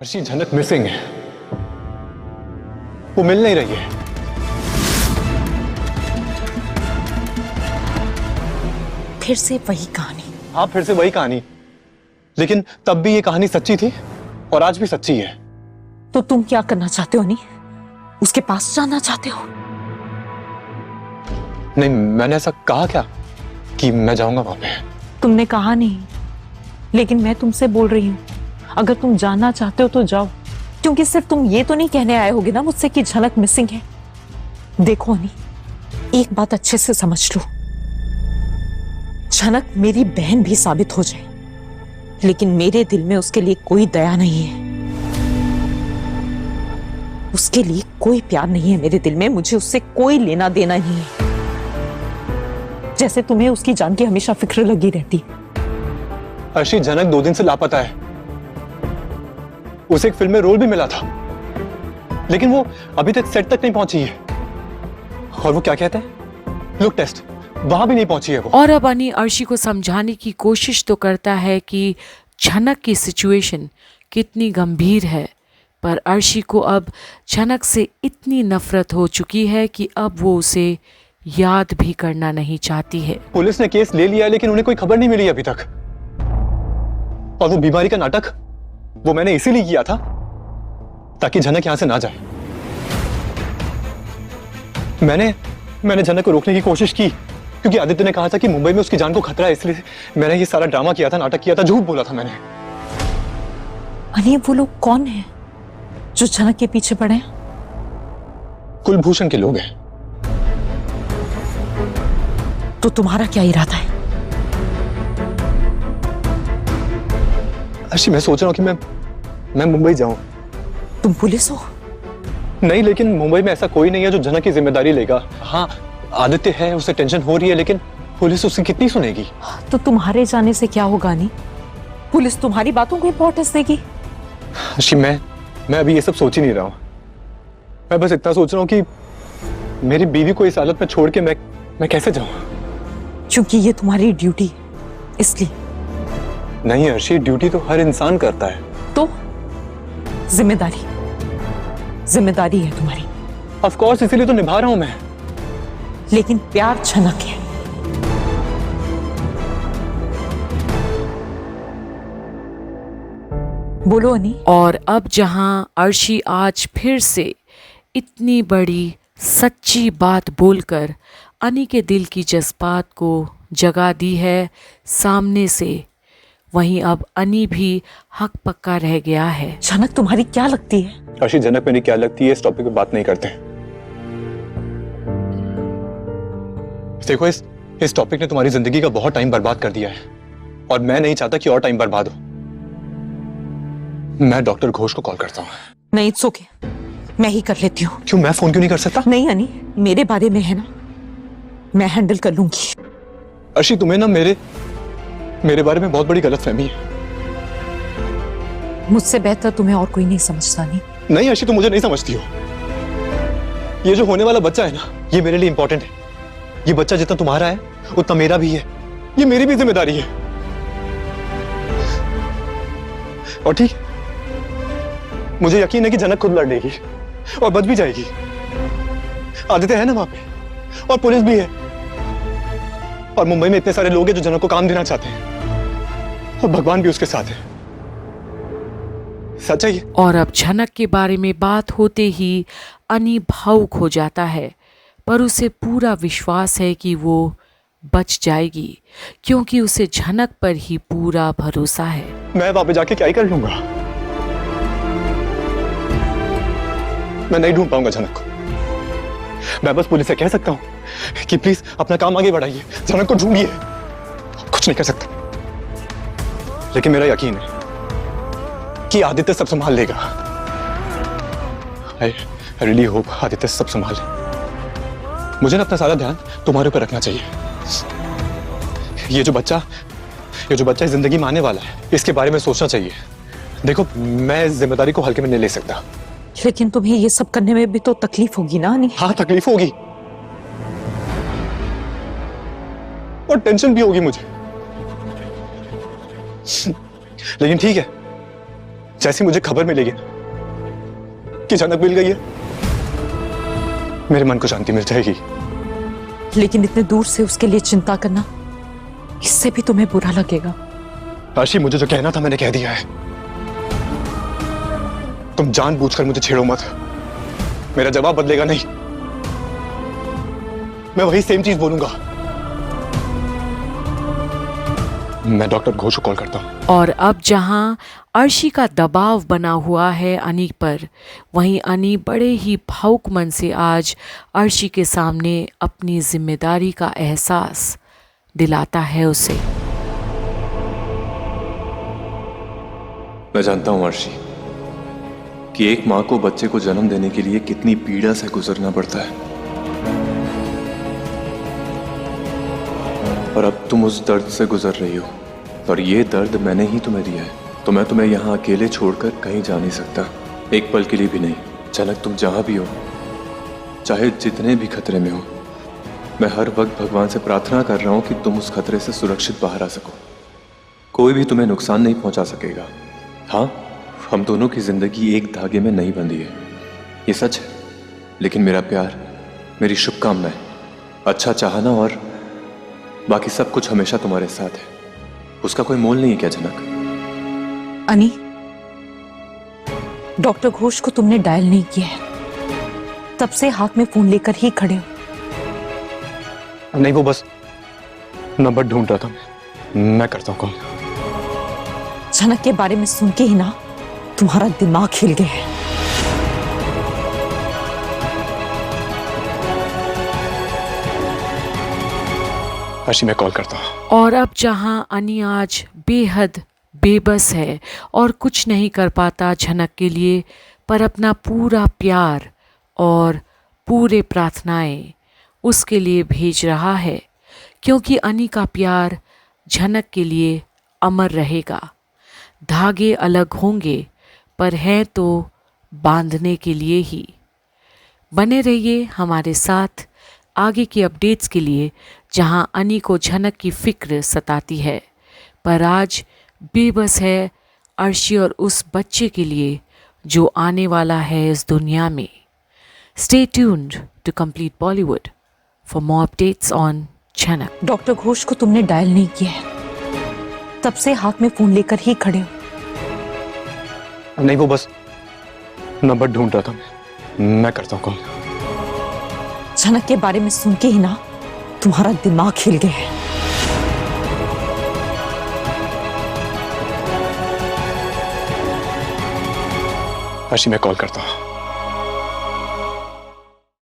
अर्शी, झनक मिसिंग है। वो मिल नहीं रही है। फिर से वही कहानी। हाँ, फिर से वही कहानी। लेकिन तब भी ये कहानी सच्ची थी और आज भी सच्ची है। तो तुम क्या करना चाहते हो? नहीं, उसके पास जाना चाहते हो? नहीं, मैंने ऐसा कहा क्या कि मैं जाऊंगा वहां पे? तुमने कहा नहीं, लेकिन मैं तुमसे बोल रही हूँ, अगर तुम जाना चाहते हो तो जाओ। क्योंकि सिर्फ तुम ये तो नहीं कहने आए होगे ना मुझसे कि झलक मिसिंग है। देखो अनी, एक बात अच्छे से समझ लो, झनक मेरी बहन भी साबित हो जाए, लेकिन मेरे दिल में उसके लिए कोई दया नहीं है, उसके लिए कोई प्यार नहीं है मेरे दिल में। मुझे उससे कोई लेना देना नहीं है, जैसे तुम्हें उसकी जान की हमेशा फिक्र लगी रहती। अर्शी, झनक 2 दिन से लापता है। उसे एक फिल्म में रोल भी मिला था, लेकिन वो अभी तक सेट तक नहीं पहुंची है। और वो क्या कहते हैं, लुक टेस्ट, वहां भी नहीं पहुंची है वो। और अब अनी अर्शी को समझाने की कोशिश तो करता है कि झनक की सिचुएशन कितनी गंभीर है, पर अर्शी को अब झनक से इतनी नफरत हो चुकी है कि अब वो उसे याद भी करना नहीं चाहती है। पुलिस ने केस ले लिया है, लेकिन उन्हें कोई खबर नहीं मिली अभी तक। और वो बीमारी का नाटक वो मैंने इसीलिए किया था ताकि झनक यहां से ना जाए। मैंने झनक को रोकने की कोशिश की, क्योंकि आदित्य ने कहा था कि मुंबई में उसकी जान को खतरा है, इसलिए मैंने ये सारा ड्रामा किया था, नाटक किया था, झूठ बोला था मैंने। अरे वो लोग कौन हैं जो झनक के पीछे पड़े हैं? कुलभूषण के लोग हैं। तो तुम्हारा क्या इरादा है? अर्शी, मैं सोच रहा हूं कि मैं मुंबई जाऊं। तुम पुलिस हो? नहीं, लेकिन मुंबई में ऐसा कोई नहीं है जो झनक की जिम्मेदारी लेगा। हाँ, आदित्य है, उसे टेंशन हो रही है, लेकिन पुलिस उसकी कितनी सुनेगी? तो तुम्हारे जाने से क्या होगा? नहीं, पुलिस तुम्हारी बातों को इंपॉर्टेंस देगी। अर्शी, मैं अभी ये सब सोच ही नहीं रहा हूं। मैं बस इतना सोच रहा हूं कि मेरी बीवी को इस हालत में छोड़ के मैं कैसे जाऊं? क्योंकि ये तुम्हारी ड्यूटी है, इसलिए। नहीं अर्शी, ड्यूटी तो हर इंसान करता है। तो जिम्मेदारी है तुम्हारी। ऑफ कोर्स, इसीलिए तो निभा रहा हूं मैं। लेकिन प्यार झनक है। बोलो अनी। और अब जहां अर्शी आज फिर से इतनी बड़ी सच्ची बात बोलकर अनी के दिल की जज्बात को जगा दी है सामने से, वहीं अब अनी भी हक पक्का रह गया है। झनक तुम्हारी क्या लगती है? अर्शी, झनक मेरी क्या लगती है, इस टॉपिक पे बात नहीं करते हैं। देखो, इस टॉपिक ने तुम्हारी जिंदगी का बहुत टाइम बर्बाद कर दिया है, और मैं नहीं चाहता कि और टाइम बर्बाद हो। मैं डॉक्टर घोष को कॉल करता हूँ। नहीं, इट्स ओके, मैं ही कर लेती हूँ। क्यों, मैं फोन क्यों नहीं कर सकता? नहीं अनी, मेरे बारे में है ना, मैं हैंडल कर लूंगी। अर्शी, तुम्हें ना मेरे बारे में बहुत बड़ी गलतफहमी है। मुझसे बेहतर तुम्हें और कोई नहीं समझता। नहीं अर्शी, तुम मुझे नहीं समझती हो। ये जो होने वाला बच्चा है ना, ये मेरे लिए इंपॉर्टेंट है। ये बच्चा जितना तुम्हारा है उतना मेरा भी है। ये मेरी भी जिम्मेदारी है। और ठीक, मुझे यकीन है कि झनक खुद लड़ लेगी और बच भी जाएगी। आदित्य है ना वहां पे, और पुलिस भी है, और मुंबई में इतने सारे लोग हैं जो झनक को काम देना चाहते हैं, और भगवान भी उसके साथ है। सच है ये। और अब झनक के बारे में बात होते ही अनी भावुक हो जाता है, पर उसे पूरा विश्वास है कि वो बच जाएगी, क्योंकि उसे झनक पर ही पूरा भरोसा है। मैं वहां पे जाके क्या ही कर लूंगा? मैं नहीं ढूंढ पाऊंगा झनक को। मैं बस पुलिस से कह सकता हूं कि प्लीज अपना काम आगे बढ़ाइए, झनक को ढूंढिए। कुछ नहीं कर सकता, लेकिन मेरा यकीन है कि आदित्य सब संभाल लेगा। I really hope आदित्य सब संभाल ले। मुझे ना अपना सारा ध्यान तुम्हारे ऊपर रखना चाहिए। ये जो बच्चा इस जिंदगी में आने वाला है, इसके बारे में सोचना चाहिए। देखो, मैं इस जिम्मेदारी को हल्के में नहीं ले सकता। लेकिन तुम्हें ये सब करने में भी तो तकलीफ होगी ना अनी? हाँ, तकलीफ होगी और टेंशन भी होगी मुझे। लेकिन ठीक है, जैसी मुझे खबर मिलेगी ना कि झनक मिल गई है, मेरे मन को शांति मिल जाएगी। लेकिन इतने दूर से उसके लिए चिंता करना, इससे भी तुम्हें बुरा लगेगा। आशी, मुझे जो कहना था मैंने कह दिया है। तुम जानबूझकर मुझे छेड़ो मत। मेरा जवाब बदलेगा नहीं, मैं वही सेम चीज बोलूंगा। मैं डॉक्टर घोष को कॉल करता हूं। और अब जहां अर्शी का दबाव बना हुआ है अनी पर, वहीं अनी बड़े ही भावुक मन से आज अर्शी के सामने अपनी जिम्मेदारी का एहसास दिलाता है उसे। मैं जानता हूं अर्शी कि एक मां को बच्चे को जन्म देने के लिए कितनी पीड़ा से गुजरना पड़ता है, और अब तुम उस दर्द से गुजर रही हो, और ये दर्द मैंने ही तुम्हें दिया है। तो मैं तुम्हें यहाँ अकेले छोड़कर कहीं जा नहीं सकता, एक पल के लिए भी नहीं। झनक, तुम जहां भी हो, चाहे जितने भी खतरे में हो, मैं हर वक्त भगवान से प्रार्थना कर रहा हूं कि तुम उस खतरे से सुरक्षित बाहर आ सको। कोई भी तुम्हें नुकसान नहीं पहुंचा सकेगा। हाँ, हम दोनों की जिंदगी एक धागे में नहीं बंधी है, ये सच है। लेकिन मेरा प्यार, मेरी शुभकामनाएं, अच्छा चाहना और बाकी सब कुछ हमेशा तुम्हारे साथ है। उसका कोई मोल नहीं है क्या झनक? अनी, डॉक्टर घोष को तुमने डायल नहीं किया है, तब से हाथ में फोन लेकर ही खड़े हो। नहीं, वो बस नंबर ढूंढ रहा था। मैं करता हूं कॉल। झनक के बारे में सुन के ही ना तुम्हारा दिमाग हिल गया है। आशी, मैं कॉल करता हूं। और अब जहां अनी आज बेहद बेबस है और कुछ नहीं कर पाता झनक के लिए, पर अपना पूरा प्यार और पूरे प्रार्थनाएं उसके लिए भेज रहा है, क्योंकि अनी का प्यार झनक के लिए अमर रहेगा। धागे अलग होंगे पर हैं तो बांधने के लिए ही। बने रहिए हमारे साथ आगे की अपडेट्स के लिए, जहां अनी को झनक की फिक्र सताती है, पर आज बेबस है अर्शी और उस बच्चे के लिए जो आने वाला है इस दुनिया में। Stay tuned to complete Bollywood for more updates on Jhanak. Doctor Ghosh को तुमने डायल नहीं किया है, तब से हाथ में फोन लेकर ही खड़े हो। नहीं, वो बस नंबर ढूंढ रहा था। मैं करता हूं कॉल। झनक के बारे में सुन के ही ना तुम्हारा दिमाग हिल गया है। आशी, मैं कॉल करता हूं।